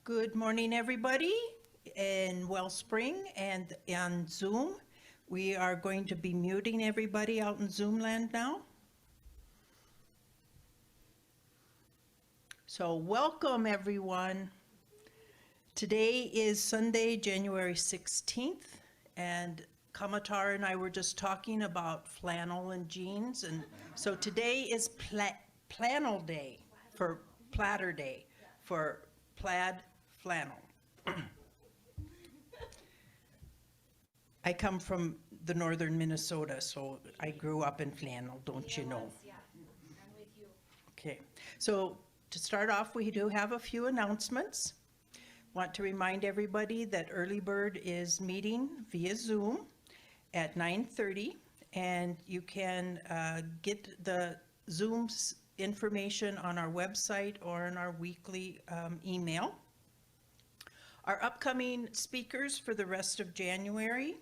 Good morning, everybody in Wellspring and on Zoom. We are going to be muting everybody out in Zoom land now. So welcome, everyone. Today is Sunday, January 16th, and Kamatara and I were just talking about flannel and jeans, and so today is Plannel Day for Platter Day for plaid flannel. I come from the northern Minnesota, so I grew up in flannel, don't you know? Yeah, I'm with you. Okay, so to start off, we do have a few announcements. Want to remind everybody that Early Bird is meeting via Zoom at 9:30, and you can get the Zoom's information on our website or in our weekly email. Our upcoming speakers for the rest of January.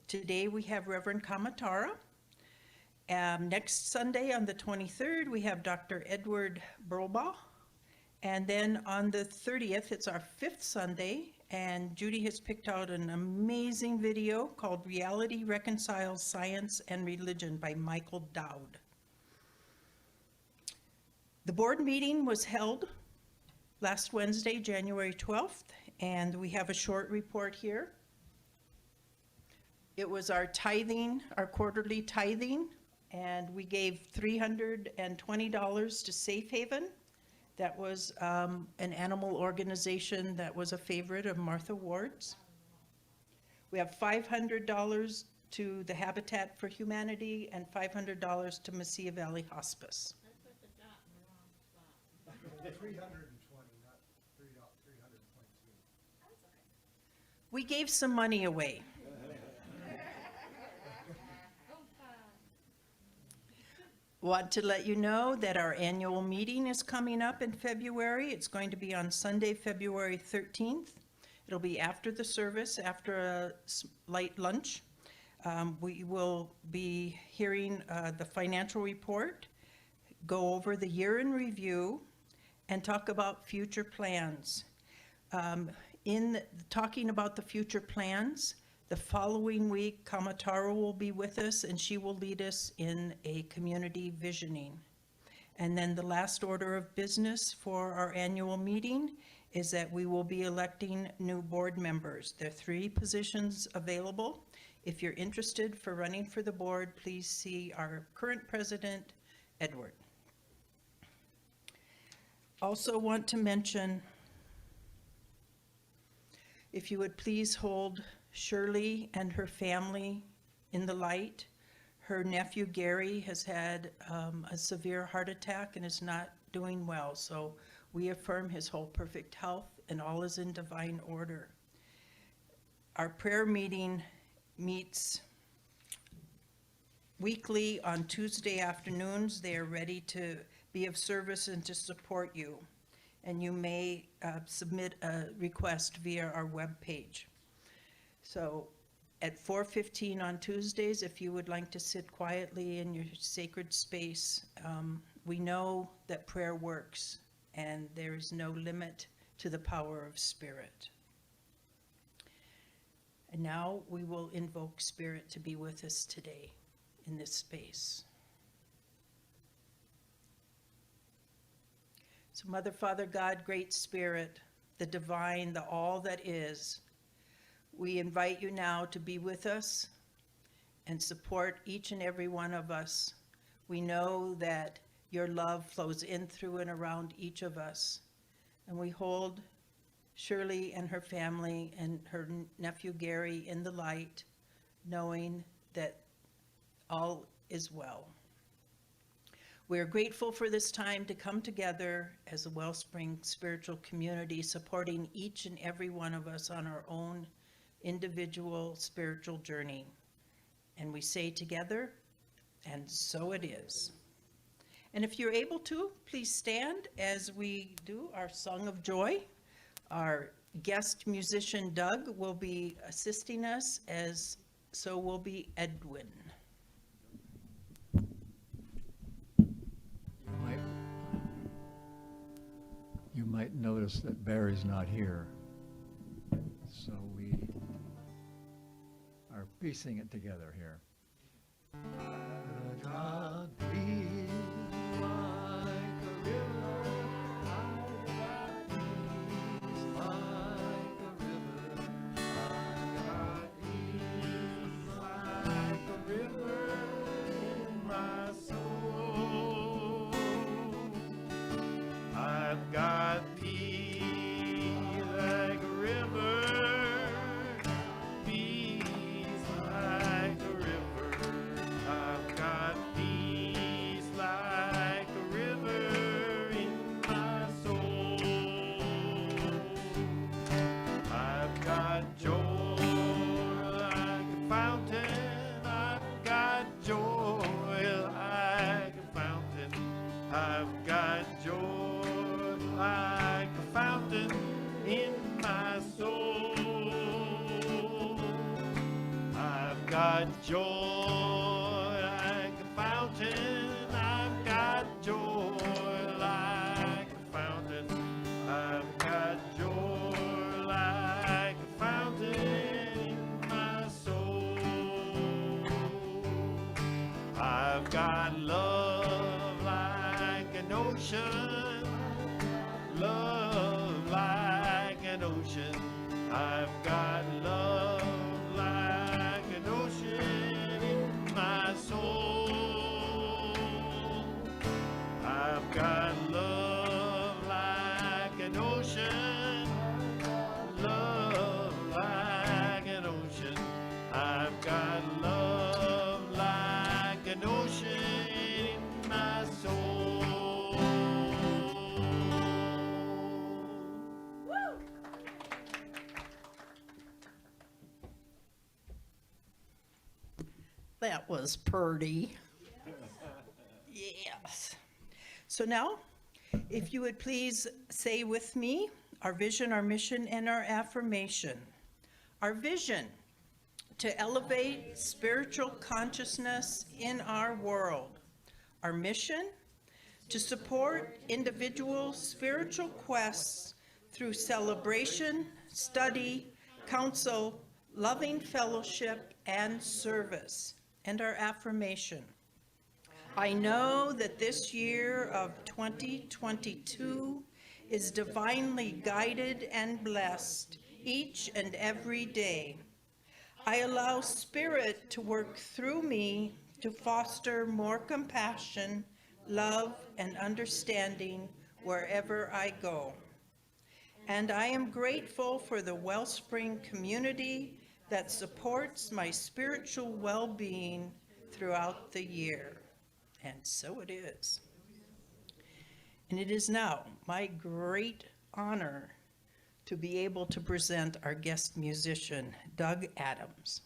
Today we have Reverend Kamatara. Next Sunday on the 23rd, we have Dr. Edward Brolbaugh. And then on the 30th, it's our fifth Sunday, and Judy has picked out an amazing video called Reality Reconciles Science and Religion by Michael Dowd. The board meeting was held last Wednesday, January 12th, and we have a short report here. It was our tithing, our quarterly tithing, and we gave $320 to Safe Haven. That was an animal organization that was a favorite of Martha Ward's. We have $500 to the Habitat for Humanity and $500 to Mesilla Valley Hospice. I put the dot in the wrong spot. 320, not 322. That's okay. We gave some money away. Want to let you know that our annual meeting is coming up in February. It's going to be on Sunday, February 13th. It'll be after the service, after a light lunch. We will be hearing the financial report, go over the year in review, and talk about future plans. In talking about the future plans, the following week, Kamatara will be with us, and she will lead us in a community visioning. And then the last order of business for our annual meeting is that we will be electing new board members. There are 3 positions available. If you're interested for running for the board, please see our current president, Edward. Also want to mention, if you would please hold Shirley and her family in the light. Her nephew Gary has had a severe heart attack and is not doing well, so we affirm his whole perfect health and all is in divine order. Our prayer meeting meets weekly on Tuesday afternoons. They are ready to be of service and to support you, and you may submit a request via our webpage. So at 4:15 on Tuesdays, if you would like to sit quietly in your sacred space, we know that prayer works and there is no limit to the power of Spirit. And now we will invoke Spirit to be with us today in this space. So Mother, Father, God, Great Spirit, the divine, the all that is, we invite you now to be with us and support each and every one of us. We know that your love flows in, through, and around each of us. And we hold Shirley and her family and her nephew Gary in the light, knowing that all is well. We are grateful for this time to come together as a Wellspring spiritual community, supporting each and every one of us on our own individual spiritual journey. And we say together, and so it is. And if you're able to, please stand as we do our Song of Joy. Our guest musician Doug will be assisting us, as so will be Edwin. You might notice notice that Barry's not here. So we are piecing it together here. God be like a river, peace like a river. God is like a river in my soul. I've got peace like a river, peace like a river. I've got peace like a river in my soul. I've got joy like a fountain. I've got joy like a fountain. I've got joy like a fountain in my soul. I've got joy like a fountain. I've got joy like a fountain. I've got joy like a fountain in my soul. I've got love like an ocean, love like an ocean. I've got love like an ocean in my soul. I've got love like an ocean, love like an ocean. I've got love like an ocean in my soul. That was purty. Yes. So now, if you would please say with me our vision, our mission, and our affirmation. Our vision: to elevate spiritual consciousness in our world. Our mission: to support individual spiritual quests through celebration, study, counsel, loving fellowship, and service. And our affirmation: I know that this year of 2022 is divinely guided and blessed each and every day. I allow Spirit to work through me to foster more compassion, love, and understanding wherever I go. And I am grateful for the Wellspring community that supports my spiritual well-being throughout the year. And so it is. And it is now my great honor to be able to present our guest musician, Doug Adams.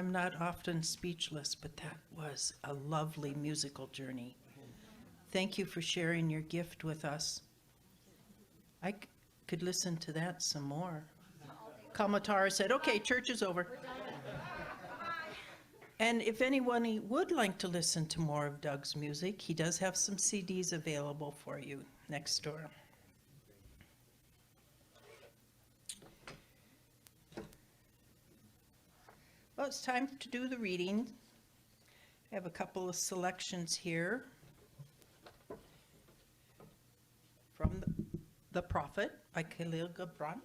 I'm not often speechless, but that was a lovely musical journey. Thank you for sharing your gift with us. I could listen to that some more. Kamatara said, okay, church is over. And if anyone would like to listen to more of Doug's music, he does have some CDs available for you next door. Well, it's time to do the reading. I have a couple of selections here from The Prophet by Khalil Gibran.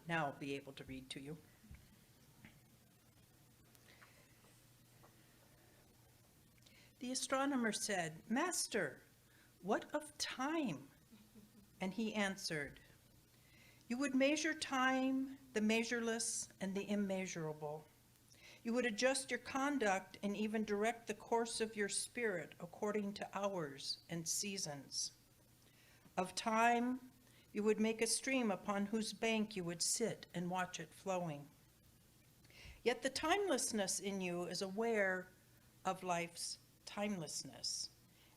Now I'll be able to read to you. The astronomer said, "Master, what of time?" And he answered, "You would measure time, the measureless and the immeasurable. You would adjust your conduct and even direct the course of your spirit according to hours and seasons. Of time, you would make a stream upon whose bank you would sit and watch it flowing. Yet the timelessness in you is aware of life's timelessness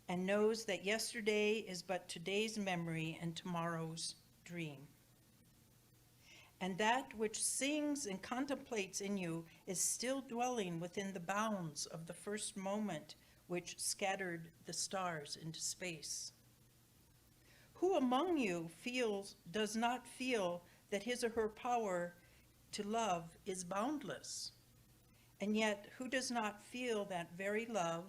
and knows that yesterday is but today's memory and tomorrow's dream. And that which sings and contemplates in you is still dwelling within the bounds of the first moment which scattered the stars into space. Who among you does not feel that his or her power to love is boundless? And yet, who does not feel that very love,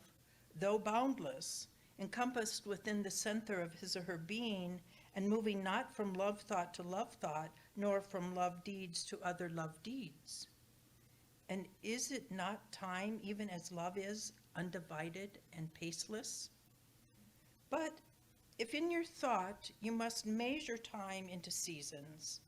though boundless, encompassed within the center of his or her being and moving not from love thought to love thought, nor from love deeds to other love deeds? And is it not time, even as love is, undivided and paceless? But if in your thought you must measure time into seasons,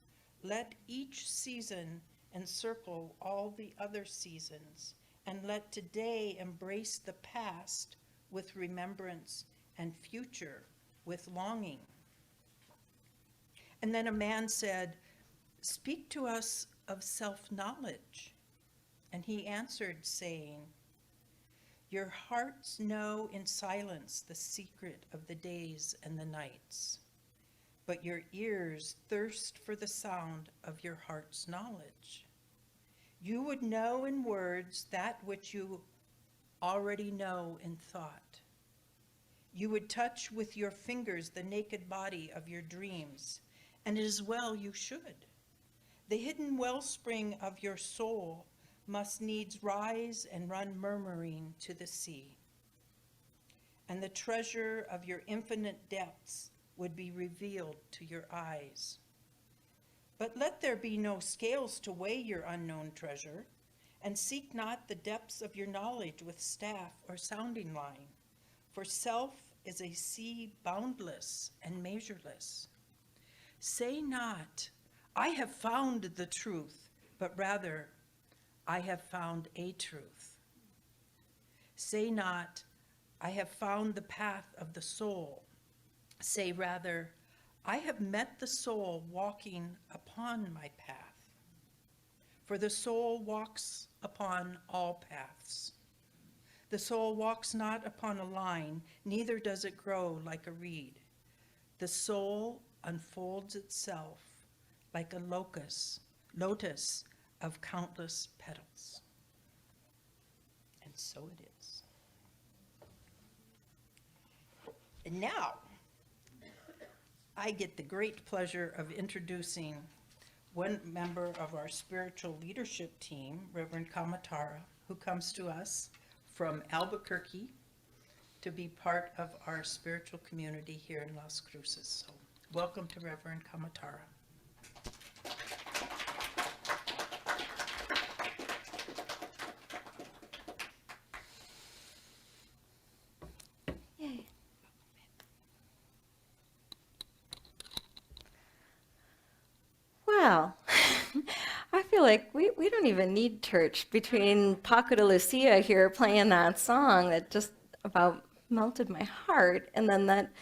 let each season encircle all the other seasons, and let today embrace the past with remembrance and future with longing." And then a man said, "Speak to us of self-knowledge." And he answered, saying, "Your hearts know in silence the secret of the days and the nights, but your ears thirst for the sound of your heart's knowledge. You would know in words that which you already know in thought. You would touch with your fingers the naked body of your dreams, and it is well you should. The hidden wellspring of your soul must needs rise and run murmuring to the sea. And the treasure of your infinite depths would be revealed to your eyes. But let there be no scales to weigh your unknown treasure, and seek not the depths of your knowledge with staff or sounding line, for self is a sea boundless and measureless. Say not, 'I have found the truth,' but rather, 'I have found a truth.' Say not, 'I have found the path of the soul.' Say rather, 'I have met the soul walking upon my path.' For the soul walks upon all paths. The soul walks not upon a line, neither does it grow like a reed. The soul unfolds itself like a lotus of countless petals." And so it is. And now, I get the great pleasure of introducing one member of our spiritual leadership team, Reverend Kamatara, who comes to us from Albuquerque to be part of our spiritual community here in Las Cruces. So welcome to Reverend Kamatara. Yay. Well, I feel like we don't even need church between Paco de Lucia here playing that song that just about melted my heart, and then that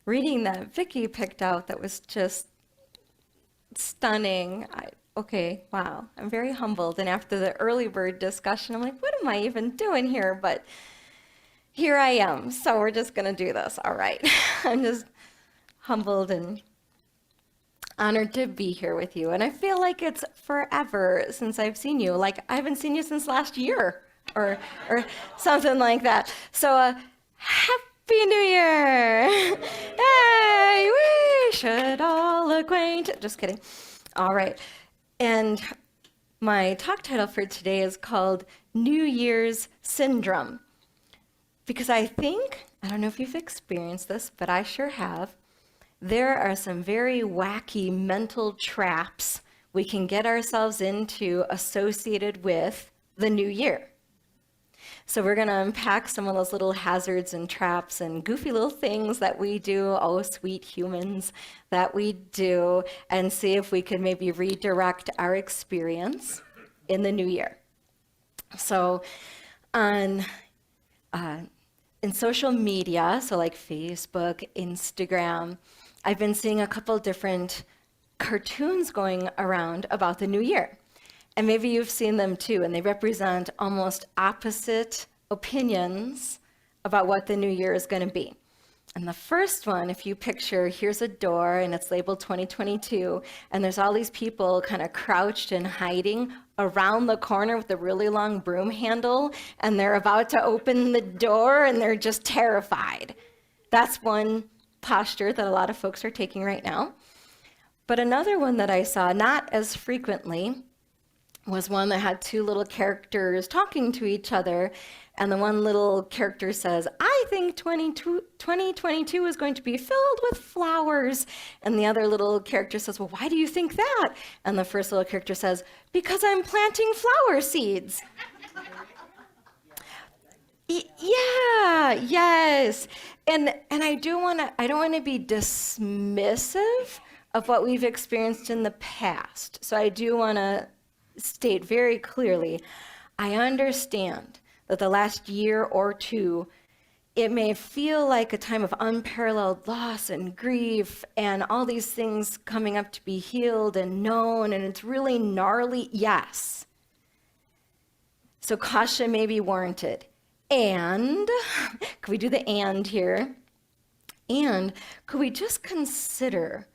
reading that Vicky picked out that was just stunning. Okay, wow. I'm very humbled. And after the early bird discussion, I'm like, what am I even doing here? But here I am. So we're just going to do this. All right. I'm just humbled and honored to be here with you. And I feel like it's forever since I've seen you. Like I haven't seen you since last year or something like that. So Happy New Year. Hey, we should all acquaint. Just kidding. All right. And my talk title for today is called New Year's Syndrome. Because I don't know if you've experienced this, but I sure have. There are some very wacky mental traps we can get ourselves into associated with the new year. So we're going to unpack some of those little hazards and traps and goofy little things that we do, oh, sweet humans, that we do, and see if we could maybe redirect our experience in the new year. So in social media, so like Facebook, Instagram, I've been seeing a couple different cartoons going around about the new year. And maybe you've seen them too, and they represent almost opposite opinions about what the new year is going to be. And the first one, if you picture, here's a door and it's labeled 2022, and there's all these people kind of crouched and hiding around the corner with a really long broom handle, and they're about to open the door and they're just terrified. That's one posture that a lot of folks are taking right now. But another one that I saw, not as frequently, was one that had two little characters talking to each other, and the one little character says, I think 2022 is going to be filled with flowers. And the other little character says, well, why do you think that? And the first little character says, because I'm planting flower seeds. Yeah, yes. And I don't want to be dismissive of what we've experienced in the past. So I do want to state very clearly, I understand that the last year or two, it may feel like a time of unparalleled loss and grief and all these things coming up to be healed and known, and it's really gnarly, yes. So caution may be warranted. And, could we do the and here? And could we just consider,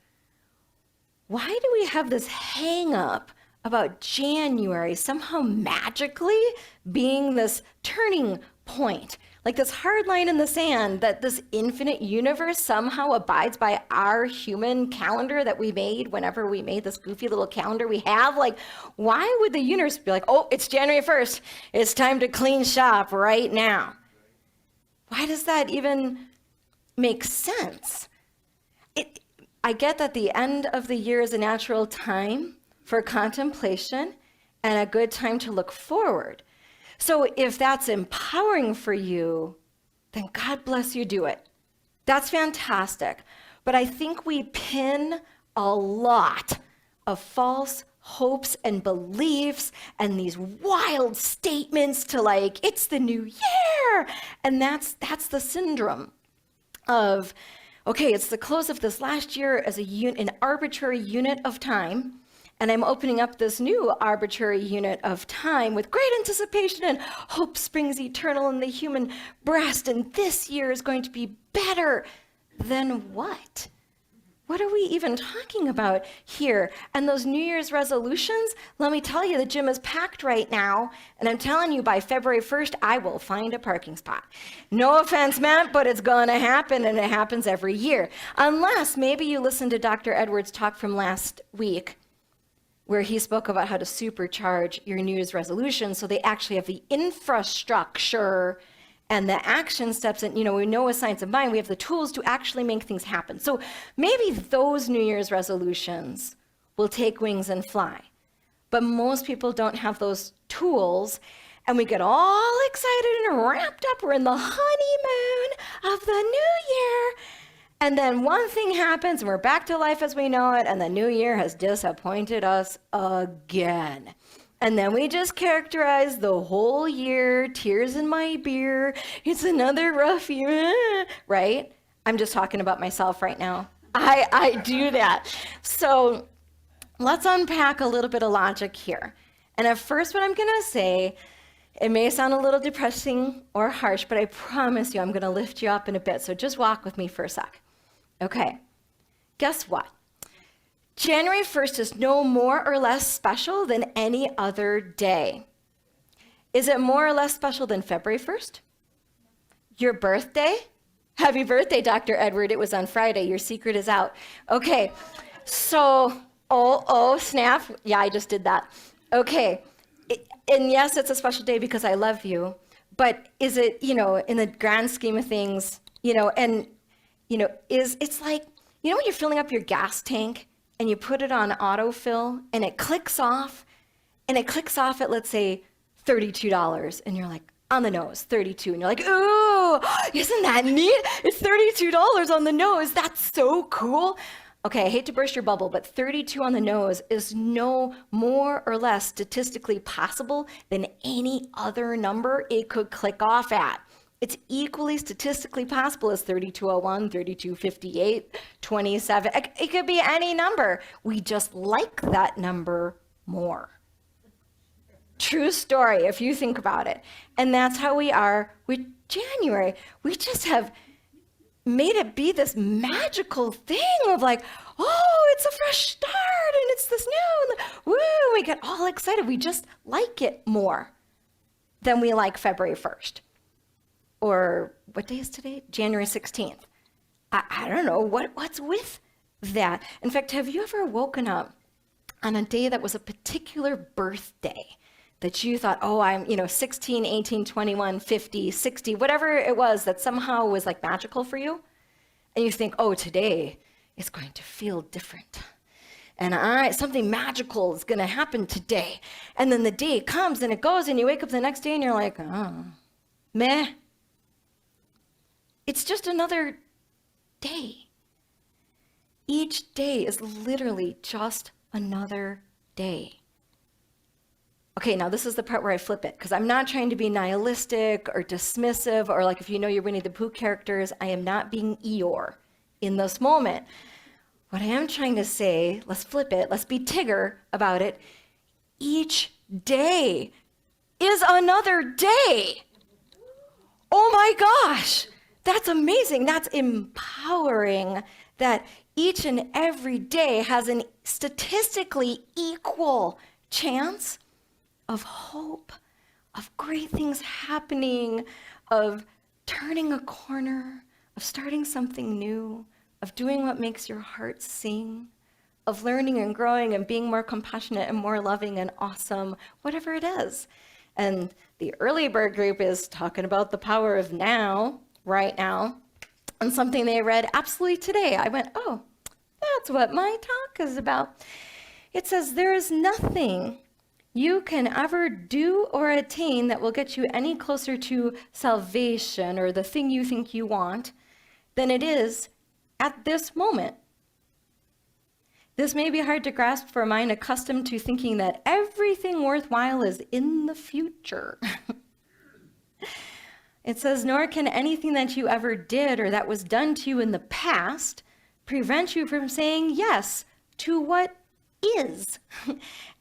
why do we have this hang up about January somehow magically being this turning point, like this hard line in the sand that this infinite universe somehow abides by our human calendar that we made whenever we made this goofy little calendar we have? Like, why would the universe be like, oh, it's January 1st, it's time to clean shop right now? Why does that even make sense? I get that the end of the year is a natural time for contemplation and a good time to look forward. So if that's empowering for you, then God bless you, do it. That's fantastic. But I think we pin a lot of false hopes and beliefs and these wild statements to like, it's the new year. And that's the syndrome of, okay, it's the close of this last year as an arbitrary unit of time. And I'm opening up this new arbitrary unit of time with great anticipation, and hope springs eternal in the human breast. And this year is going to be better than what? What are we even talking about here? And those New Year's resolutions, let me tell you, the gym is packed right now. And I'm telling you, by February 1st, I will find a parking spot. No offense meant, but it's going to happen, and it happens every year. Unless maybe you listened to Dr. Edwards' talk from last week, where he spoke about how to supercharge your New Year's resolution so they actually have the infrastructure and the action steps. And, we know with Science of Mind, we have the tools to actually make things happen. So maybe those New Year's resolutions will take wings and fly. But most people don't have those tools, and we get all excited and wrapped up. We're in the honeymoon of the new year. And then one thing happens, and we're back to life as we know it, and the new year has disappointed us again. And then we just characterize the whole year, tears in my beer, it's another rough year, right? I'm just talking about myself right now. I do that. So let's unpack a little bit of logic here. And at first, what I'm going to say, it may sound a little depressing or harsh, but I promise you I'm going to lift you up in a bit. So just walk with me for a sec. Okay. Guess what? January 1st is no more or less special than any other day. Is it more or less special than February 1st? Your birthday? Happy birthday, Dr. Edward. It was on Friday. Your secret is out. Okay. So, snap. Yeah, I just did that. Okay. And yes, it's a special day because I love you. But is it, in the grand scheme of things, it's like, when you're filling up your gas tank and you put it on autofill and it clicks off at, let's say, $32, and you're like, on the nose, 32, and you're like, ooh, isn't that neat? It's $32 on the nose. That's so cool. Okay, I hate to burst your bubble, but 32 on the nose is no more or less statistically possible than any other number it could click off at. It's equally statistically possible as 3201, 3258, 27. It could be any number. We just like that number more. True story, if you think about it. And that's how we are with January. We just have made it be this magical thing of like, oh, it's a fresh start and it's this new, woo, we get all excited. We just like it more than we like February 1st. Or what day is today? January 16th. I don't know, what's with that? In fact, have you ever woken up on a day that was a particular birthday that you thought, oh, I'm 16, 18, 21, 50, 60, whatever it was that somehow was like magical for you? And you think, oh, today is going to feel different. And something magical is going to happen today. And then the day comes and it goes and you wake up the next day and you're like, oh, meh. It's just another day. Each day is literally just another day. Okay, now this is the part where I flip it, because I'm not trying to be nihilistic or dismissive, or like if you know your Winnie the Pooh characters, I am not being Eeyore in this moment. What I am trying to say, let's flip it, let's be Tigger about it. Each day is another day. Oh my gosh, that's amazing. That's empowering that each and every day has a statistically equal chance of hope, of great things happening, of turning a corner, of starting something new, of doing what makes your heart sing, of learning and growing and being more compassionate and more loving and awesome, whatever it is. And the early bird group is talking about the power of now, right now, and something they read absolutely today. I went, oh, that's what my talk is about. It says, there is nothing you can ever do or attain that will get you any closer to salvation or the thing you think you want than it is at this moment. This may be hard to grasp for a mind accustomed to thinking that everything worthwhile is in the future. It says, nor can anything that you ever did or that was done to you in the past prevent you from saying yes to what is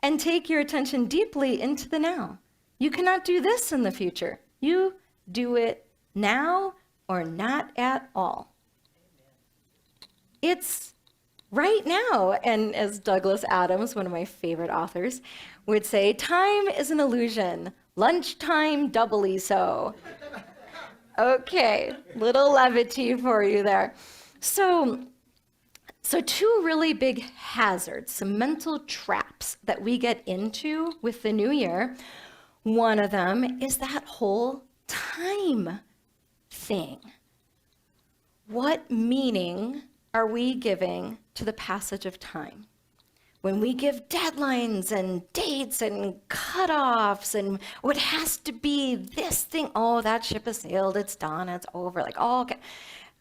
and take your attention deeply into the now. You cannot do this in the future. You do it now or not at all. It's right now. And as Douglas Adams, one of my favorite authors, would say, time is an illusion. Lunchtime doubly so. Okay, little levity for you there. So two really big hazards, some mental traps that we get into with the new year. One of them is that whole time thing. What meaning are we giving to the passage of time? When we give deadlines and dates and cutoffs and what has to be this thing, oh, that ship has sailed, it's done, it's over. Like, oh, okay.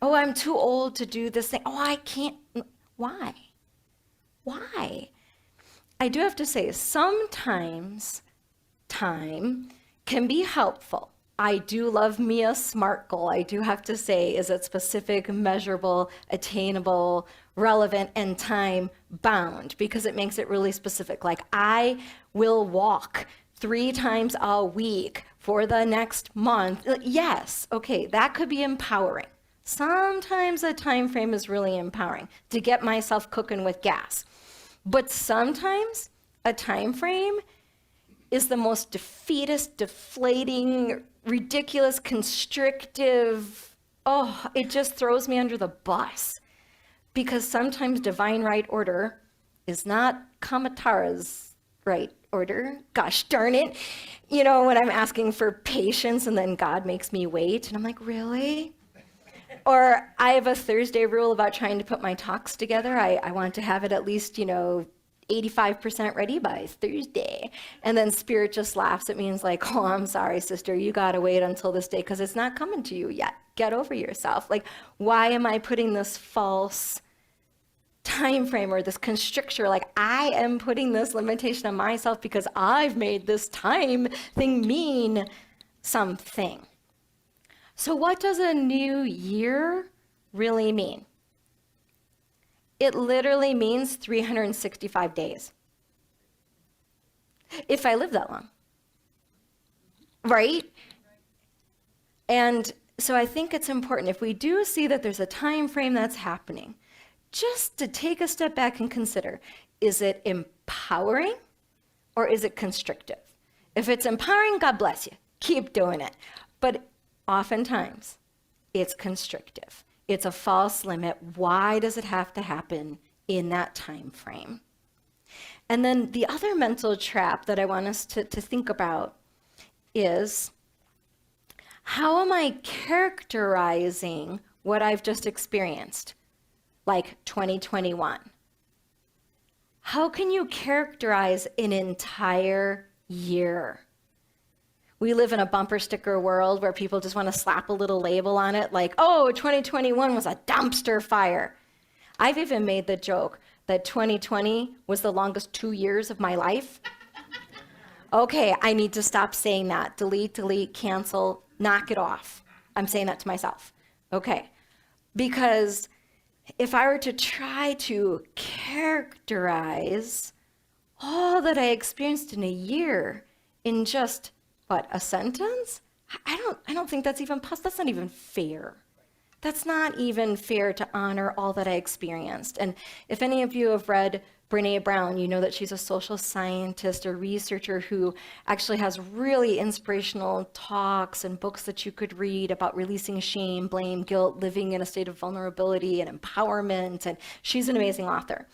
Oh, I'm too old to do this thing. Oh, I can't. Why? Why? I do have to say, sometimes time can be helpful. I do love me a SMART goal. I do have to say, is it specific, measurable, attainable, relevant, and time bound, because it makes it really specific. Like, I will walk 3 times a week for the next month. Yes, okay, that could be empowering. Sometimes a time frame is really empowering to get myself cooking with gas. But sometimes a time frame is the most defeatist, deflating, ridiculous, constrictive. Oh, it just throws me under the bus. Because sometimes divine right order is not Kamatara's right order. Gosh darn it. You know, when I'm asking for patience and then God makes me wait, and I'm like, really? Or I have a Thursday rule about trying to put my talks together. I want to have it at least, 85% ready by Thursday. And then Spirit just laughs at me and is like, oh, I'm sorry, sister, you got to wait until this day because it's not coming to you yet. Get over yourself. Like, why am I putting this false time frame or this constricture? Like, I am putting this limitation on myself because I've made this time thing mean something. So what does a new year really mean? It literally means 365 days. If I live that long. Right? And so I think it's important, if we do see that there's a time frame that's happening, just to take a step back and consider, is it empowering or is it constrictive? If it's empowering, God bless you. Keep doing it. But oftentimes, it's constrictive. It's a false limit. Why does it have to happen in that time frame? And then the other mental trap that I want us to think about is, how am I characterizing what I've just experienced, like 2021? How can you characterize an entire year? We live in a bumper sticker world where people just want to slap a little label on it like, oh, 2021 was a dumpster fire. I've even made the joke that 2020 was the longest 2 years of my life. Okay, I need to stop saying that. Delete, cancel, knock it off. I'm saying that to myself. Okay, because if I were to try to characterize all that I experienced in a year in just, what, a sentence? I don't think that's even possible. That's not even fair. That's not even fair to honor all that I experienced. And if any of you have read Brené Brown, you know that she's a social scientist or researcher who actually has really inspirational talks and books that you could read about releasing shame, blame, guilt, living in a state of vulnerability and empowerment. And she's an amazing author.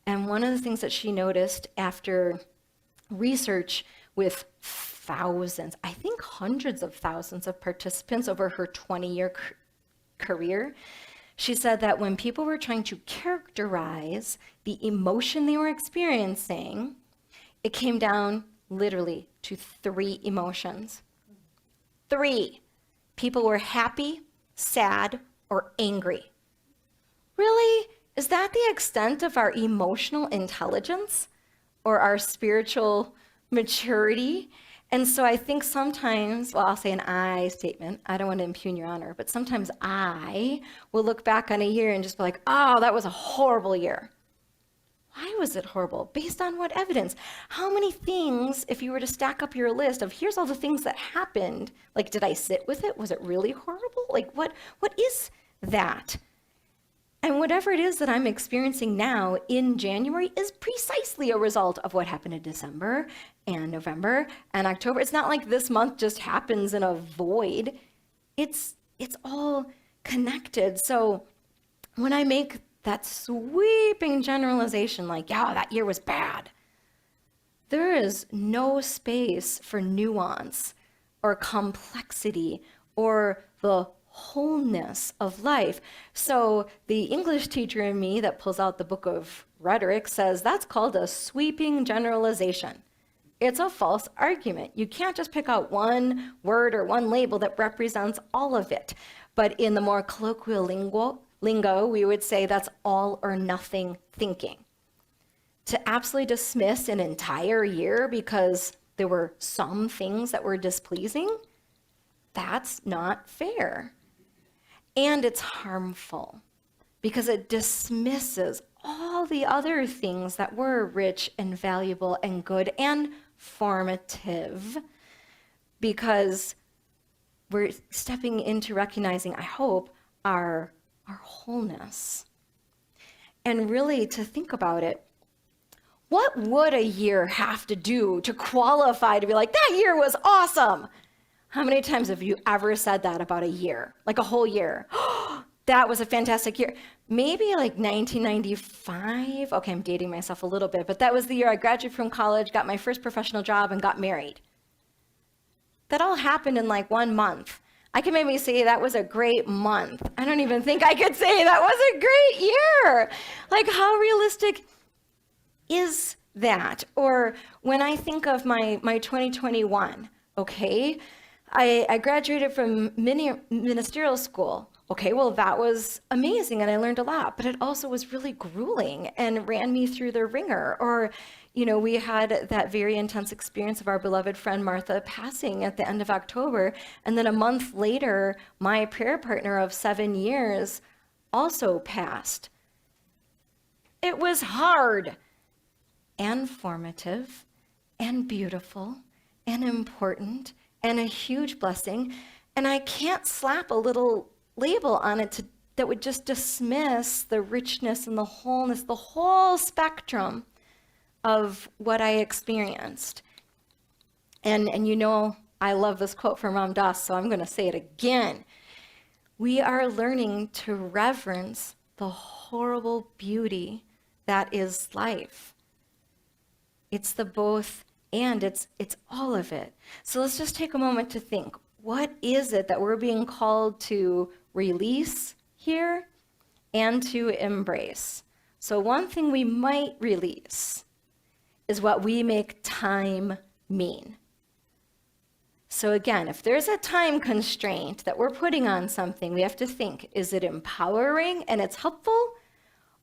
And one of the things that she noticed after research with thousands, I think hundreds of thousands of participants over her 20-year career, she said that when people were trying to characterize the emotion they were experiencing, it came down literally to 3 emotions. 3. People were happy, sad, or angry. Really? Is that the extent of our emotional intelligence or our spiritual maturity? And so I think sometimes, well, I'll say an I statement. I don't want to impugn your honor, but sometimes I will look back on a year and just be like, oh, that was a horrible year. Why was it horrible? Based on what evidence? How many things, if you were to stack up your list of here's all the things that happened, like, did I sit with it? Was it really horrible? Like, what is that? And whatever it is that I'm experiencing now in January is precisely a result of what happened in December and November and October. It's not like this month just happens in a void. It's all connected. So when I make that sweeping generalization like, yeah, that year was bad, there is no space for nuance or complexity or the wholeness of life. So the English teacher in me that pulls out the book of rhetoric says that's called a sweeping generalization. It's a false argument. You can't just pick out one word or one label that represents all of it. But in the more colloquial lingo, we would say that's all or nothing thinking. To absolutely dismiss an entire year because there were some things that were displeasing, That's not fair. And it's harmful because it dismisses all the other things that were rich and valuable and good and formative, because we're stepping into recognizing, I hope, our wholeness. And really, to think about it, what would a year have to do to qualify to be like, that year was awesome? How many times have you ever said that about a year? Like a whole year? That was a fantastic year. Maybe like 1995. Okay, I'm dating myself a little bit, but that was the year I graduated from college, got my first professional job, and got married. That all happened in like 1 month. I can maybe say that was a great month. I don't even think I could say that was a great year. Like, how realistic is that? Or when I think of my 2021, okay, I graduated from ministerial school. Okay, well, that was amazing and I learned a lot, but it also was really grueling and ran me through the ringer. Or, we had that very intense experience of our beloved friend Martha passing at the end of October. And then a month later, my prayer partner of 7 years also passed. It was hard and formative and beautiful and important and a huge blessing. And I can't slap a little label on it that would just dismiss the richness and the wholeness, the whole spectrum of what I experienced. And I love this quote from Ram Dass, so I'm going to say it again. We are learning to reverence the horrible beauty that is life. It's the both and, it's all of it. So let's just take a moment to think, what is it that we're being called to release here and to embrace? So one thing we might release is what we make time mean. So again, if there's a time constraint that we're putting on something, we have to think, is it empowering and it's helpful?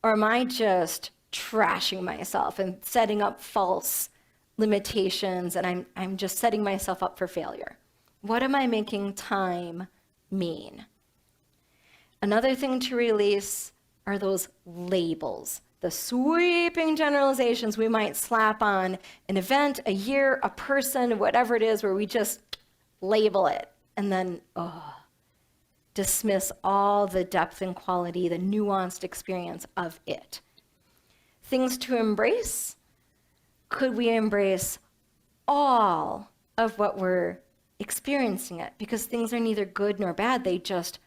Or am I just trashing myself and setting up false limitations, and I'm just setting myself up for failure? What am I making time mean? Another thing to release are those labels, the sweeping generalizations we might slap on an event, a year, a person, whatever it is, where we just label it and then dismiss all the depth and quality, the nuanced experience of it. Things to embrace. Could we embrace all of what we're experiencing it? Because things are neither good nor bad, they just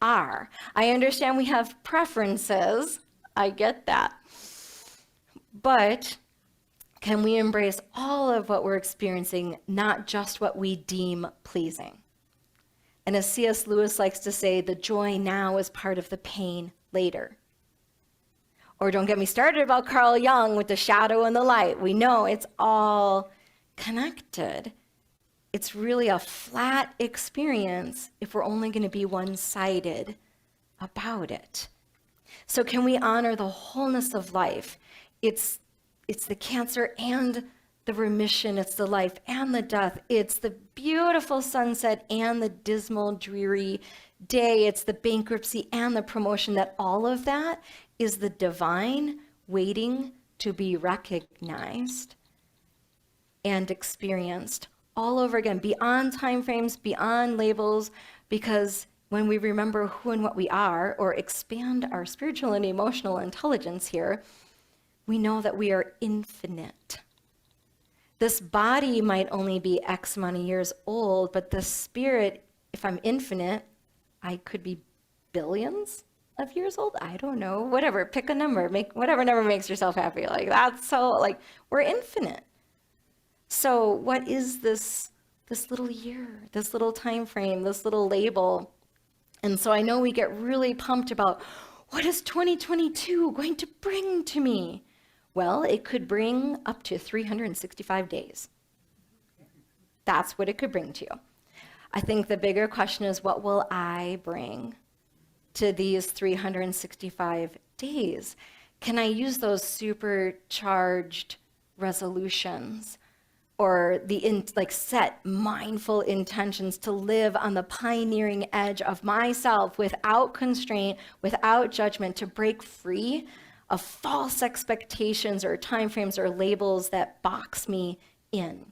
are. I understand we have preferences, I get that. But can we embrace all of what we're experiencing, not just what we deem pleasing? And as C.S. Lewis likes to say, the joy now is part of the pain later. Or don't get me started about Carl Jung with the shadow and the light. We know it's all connected. It's really a flat experience if we're only going to be one-sided about it. So can we honor the wholeness of life? It's the cancer and the remission. It's the life and the death. It's the beautiful sunset and the dismal, dreary day. It's the bankruptcy and the promotion. That all of that is the divine waiting to be recognized and experienced all over again, beyond time frames, beyond labels, because when we remember who and what we are, or expand our spiritual and emotional intelligence here, we know that we are infinite. This body might only be X amount of years old, but the spirit, if I'm infinite, I could be billions of years old. I don't know, whatever, pick a number, make whatever number makes yourself happy. Like that's so, like, we're infinite. So what is this little year, this little time frame, this little label? And so I know we get really pumped about, what is 2022 going to bring to me? Well, it could bring up to 365 days. That's what it could bring to you. I think the bigger question is, what will I bring to these 365 days? Can I use those supercharged resolutions or like set mindful intentions to live on the pioneering edge of myself without constraint, without judgment, to break free of false expectations or timeframes or labels that box me in.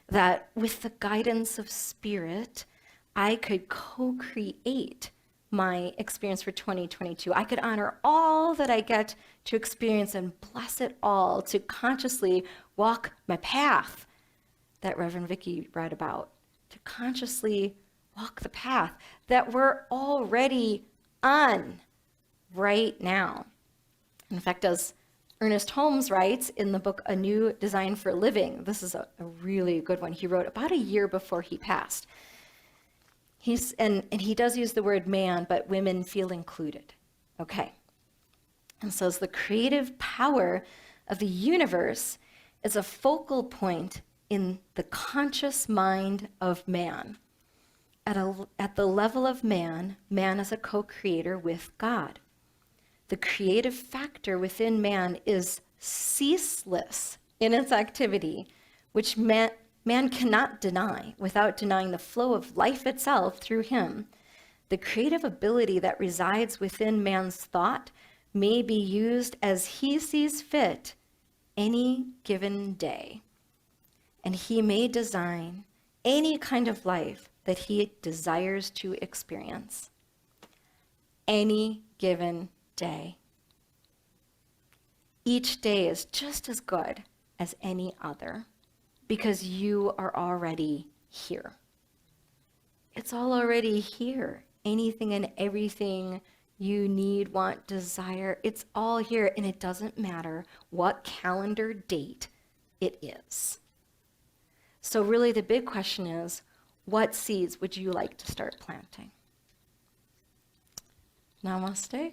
That with the guidance of Spirit, I could co-create my experience for 2022. I could honor all that I get to experience and bless it all, to consciously walk my path that Reverend Vicky read about, to consciously walk the path that we're already on right now. In fact, as Ernest Holmes writes in the book A New Design for Living, this is a really good one he wrote about a year before he passed. And he does use the word man, but women feel included. Okay. And so the creative power of the universe is a focal point in the conscious mind of man. At the level of man, man is a co-creator with God. The creative factor within man is ceaseless in its activity, which man cannot deny without denying the flow of life itself through him. The creative ability that resides within man's thought may be used as he sees fit any given day. And he may design any kind of life that he desires to experience. Any given day. Each day is just as good as any other because you are already here. It's all already here. Anything and everything you need, want, desire, it's all here, and it doesn't matter what calendar date it is. So really the big question is, what seeds would you like to start planting? Namaste.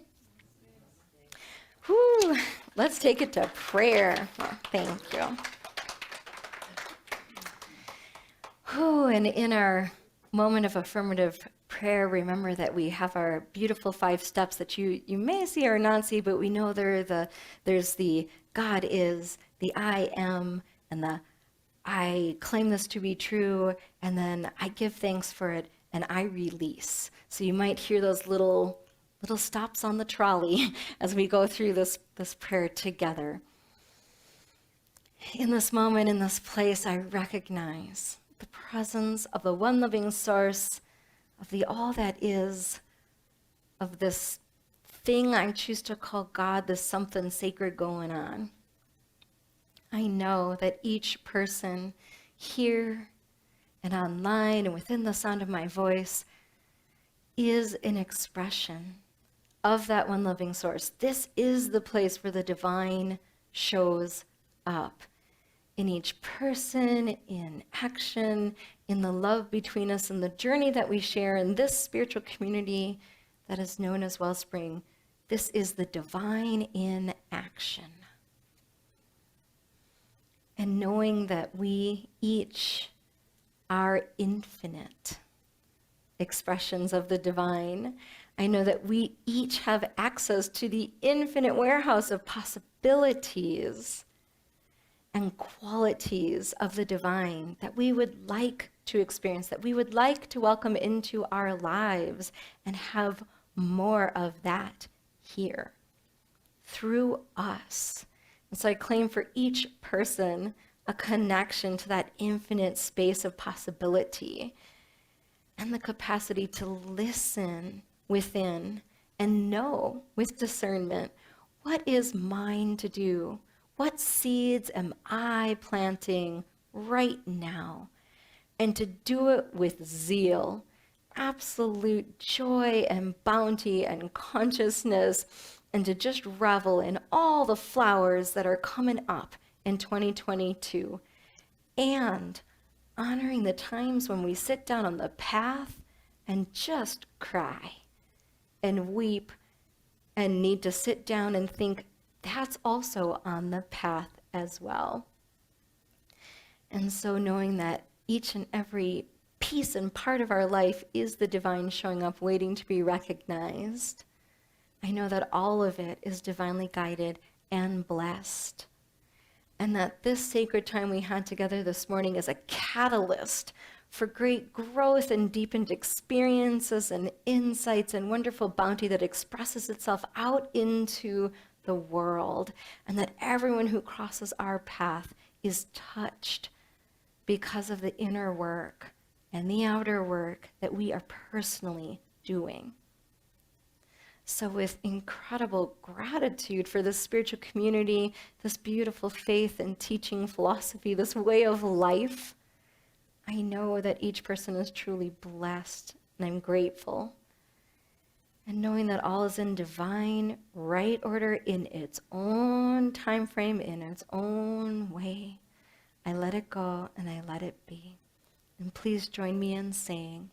Whew, let's take it to prayer. Well, thank you. Whew, and in our moment of affirmative prayer, remember that we have our beautiful 5 steps that you may see or not see, but we know there's the God is, the I am, and the I claim this to be true, and then I give thanks for it, and I release. So you might hear those little stops on the trolley as we go through this prayer together. In this moment, in this place, I recognize the presence of the one living source, of the all that is, of this thing I choose to call God, this something sacred going on. I know that each person here and online and within the sound of my voice is an expression of that one living source. This is the place where the divine shows up in each person, in action, in the love between us, and the journey that we share in this spiritual community that is known as Wellspring. This is the divine in action. And knowing that we each are infinite expressions of the divine, I know that we each have access to the infinite warehouse of possibilities and qualities of the divine that we would like to experience, that we would like to welcome into our lives and have more of that here through us. And so I claim for each person a connection to that infinite space of possibility and the capacity to listen within and know with discernment, what is mine to do? What seeds am I planting right now? And to do it with zeal, absolute joy and bounty and consciousness, and to just revel in all the flowers that are coming up in 2022, and honoring the times when we sit down on the path and just cry and weep and need to sit down and think, that's also on the path as well. And so knowing that each and every piece and part of our life is the divine showing up, waiting to be recognized, I know that all of it is divinely guided and blessed. and that this sacred time we had together this morning is a catalyst for great growth and deepened experiences and insights and wonderful bounty that expresses itself out into the world, and that everyone who crosses our path is touched because of the inner work and the outer work that we are personally doing. So with incredible gratitude for this spiritual community, this beautiful faith and teaching philosophy, this way of life, I know that each person is truly blessed, and I'm grateful. And knowing that all is in divine right order in its own time frame, in its own way, I let it go and I let it be. And please join me in saying,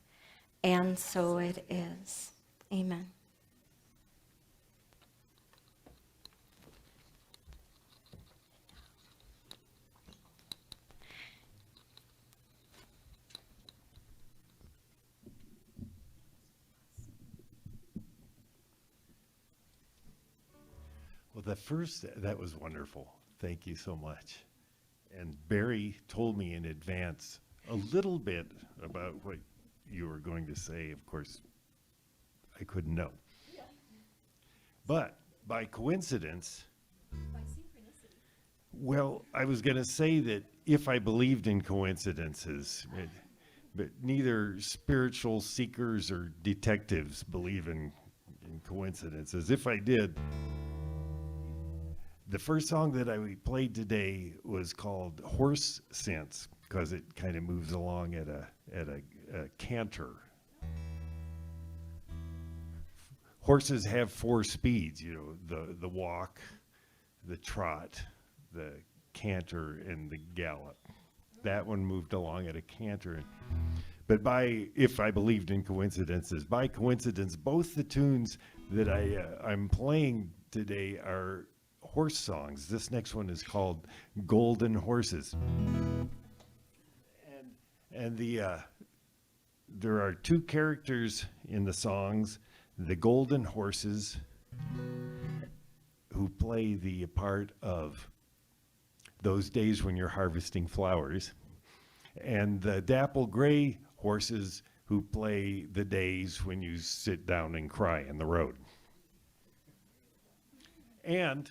and so it is. Amen. Well, that was wonderful. Thank you so much. And Barry told me in advance a little bit about what you were going to say. Of course, I couldn't know. But by coincidence, By synchronicity. well, I was going to say that if I believed in coincidences, but neither spiritual seekers or detectives believe in coincidences. If I did, the first song that I played today was called Horse Sense, because it kind of moves along at a canter. Horses have 4 speeds, the walk, the trot, the canter, and the gallop. That one moved along at a canter. But if I believed in coincidences, by coincidence, both the tunes that I'm playing today are horse songs. This next one is called Golden Horses. And there are 2 characters in the songs, the golden horses, who play the part of those days when you're harvesting flowers, and the dapple gray horses who play the days when you sit down and cry in the road. And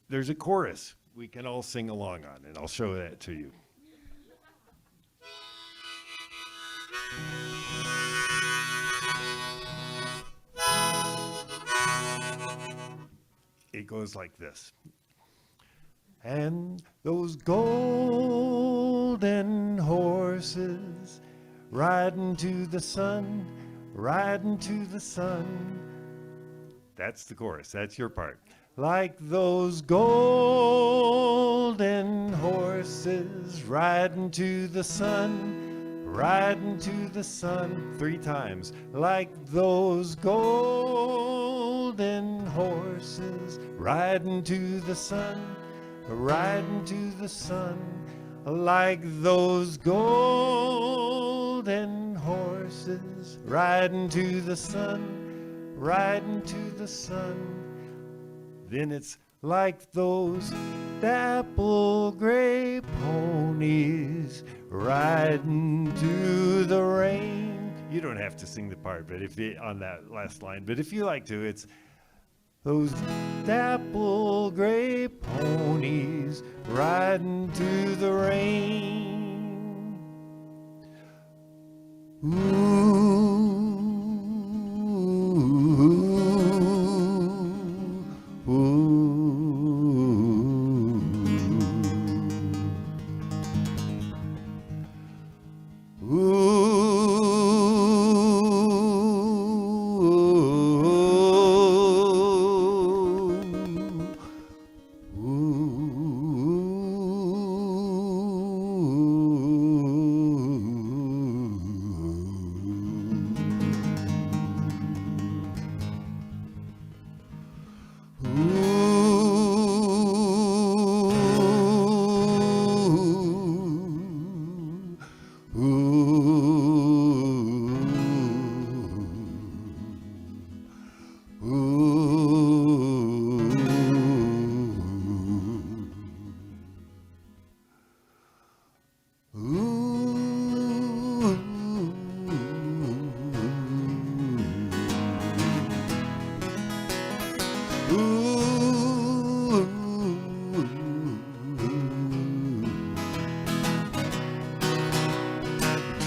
there's a chorus we can all sing along on, and I'll show that to you. It goes like this. And those golden horses riding to the sun, riding to the sun. That's the chorus. That's your part. Like those golden horses riding to the sun, riding to the sun. 3 times. Like those golden horses riding to the sun, riding to the sun. Like those golden horses riding to the sun, riding to the sun. Then it's like those dapple gray ponies riding to the rain. You don't have to sing the part, but on that last line, but if you like to, it's those dapple gray ponies riding to the rain. Ooh.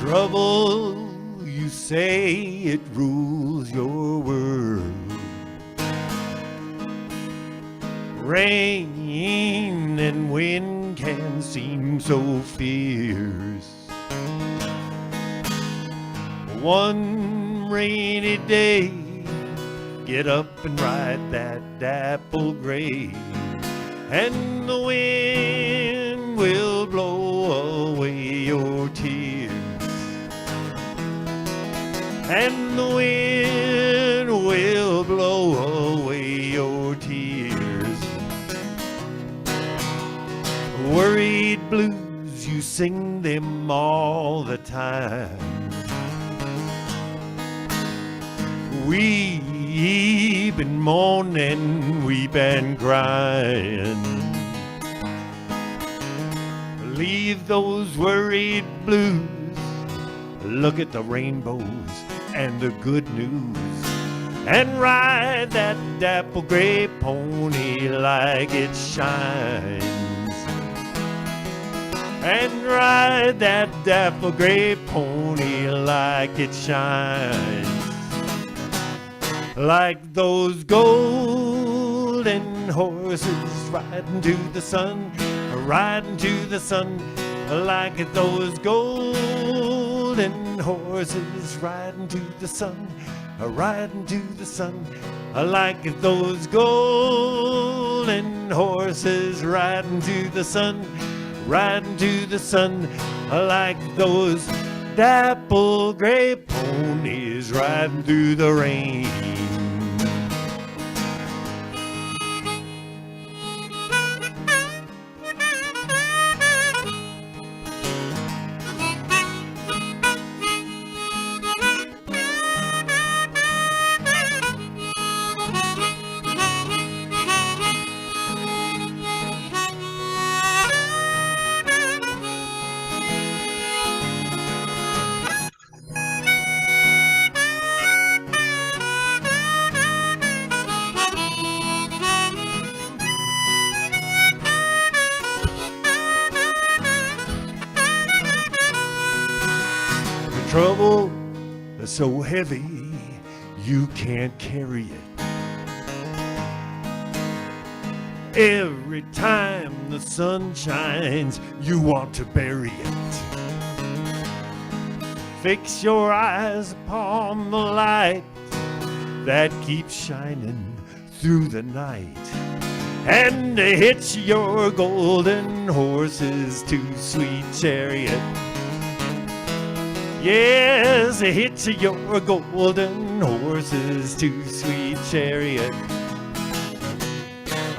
Trouble, you say it rules your world. Rain and wind can seem so fierce. One rainy day, get up and ride that dapple gray, and the wind will blow away your tears. And the wind will blow away your tears. Worried blues, you sing them all the time. We've been mourning, we've been crying. Leave those worried blues. Look at the rainbows and the good news, and ride that dapple gray pony like it shines. And ride that dapple gray pony like it shines. Like those golden horses riding to the sun, riding to the sun. Like those golden horses riding to the sun, riding to the sun. Like those golden horses riding to the sun, riding to the sun. Like those dapple gray ponies riding through the rain. Trouble is so heavy you can't carry it. Every time the sun shines, you want to bury it. Fix your eyes upon the light that keeps shining through the night, and hitch your golden horses to sweet chariot. Yes, hitch your golden horses to sweet chariot.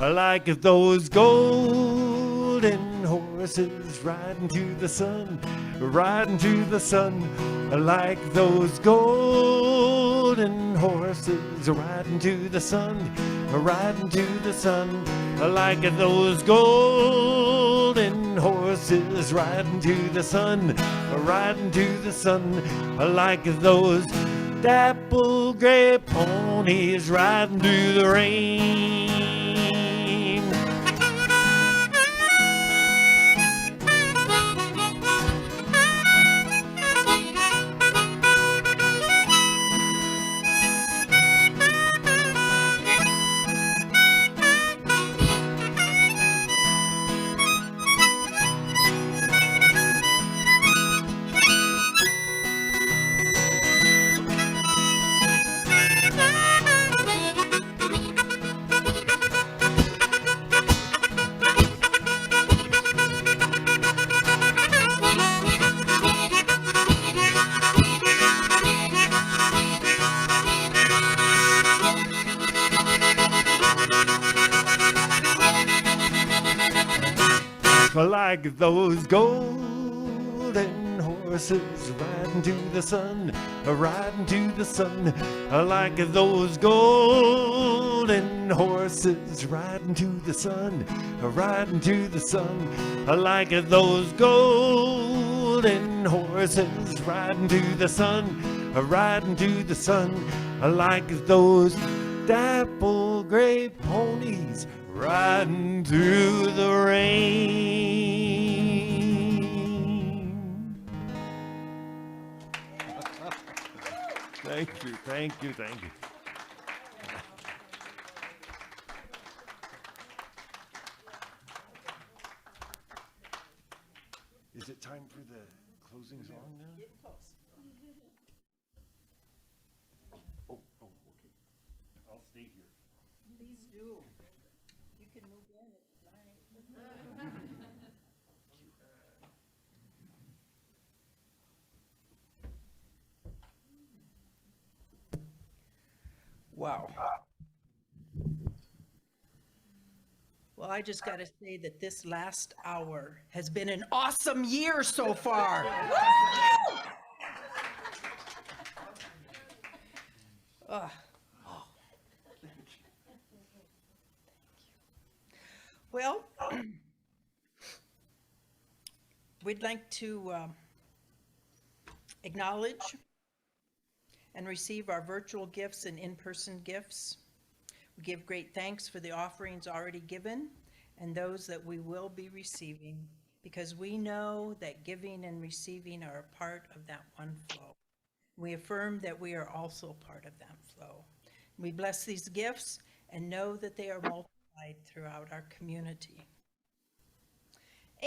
Like those golden horses riding to the sun, riding to the sun. Like those golden horses riding to the sun, riding to the sun. Like those golden horses riding to the sun, riding to the sun. Like those dapple gray ponies riding through the rain. Like those golden horses riding to the sun, riding to the sun. Like those golden horses riding to the sun, riding to the sun. Like those golden horses riding to the sun, riding to the sun. Like those dapple gray ponies riding through the rain. Thank you, thank you, thank you. Is it time for the closing song now? Oh, okay. I'll stay here. Please do. You can move in at night. Wow. Well, I just got to say that this last hour has been an awesome year so far. Ugh. Well, we'd like to acknowledge and receive our virtual gifts and in-person gifts. We give great thanks for the offerings already given and those that we will be receiving, because we know that giving and receiving are a part of that one flow. We affirm that we are also part of that flow. We bless these gifts and know that they are multiplied throughout our community.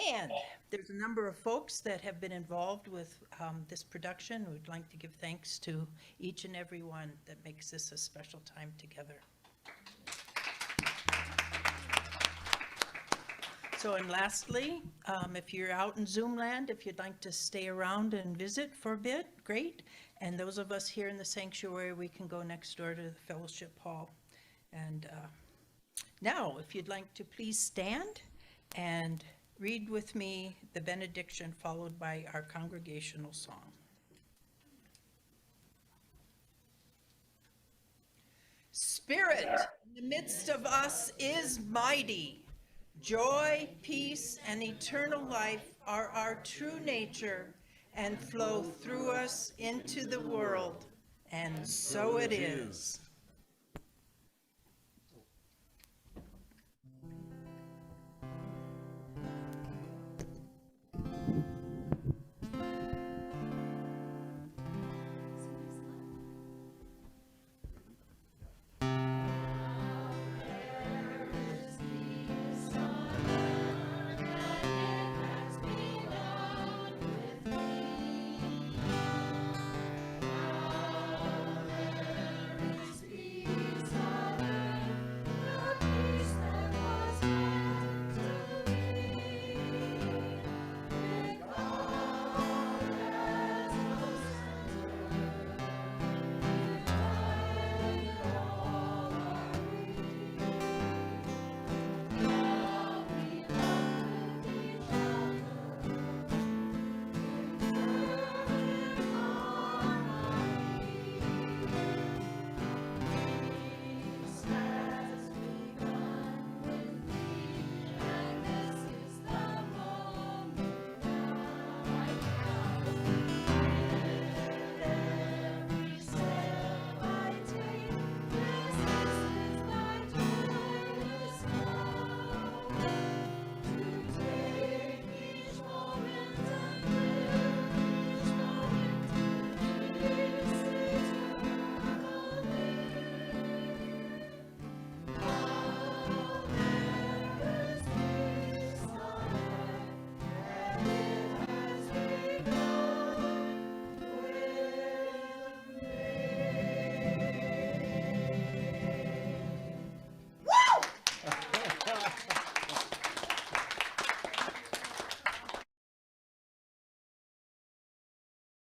And there's a number of folks that have been involved with this production. We'd like to give thanks to each and every one that makes this a special time together. So, and lastly, if you're out in Zoom land, if you'd like to stay around and visit for a bit, great. And those of us here in the sanctuary, we can go next door to the fellowship hall. And now, if you'd like to please stand and read with me the benediction followed by our congregational song. Spirit in the midst of us is mighty. Joy, peace, and eternal life are our true nature and flow through us into the world. And so it is.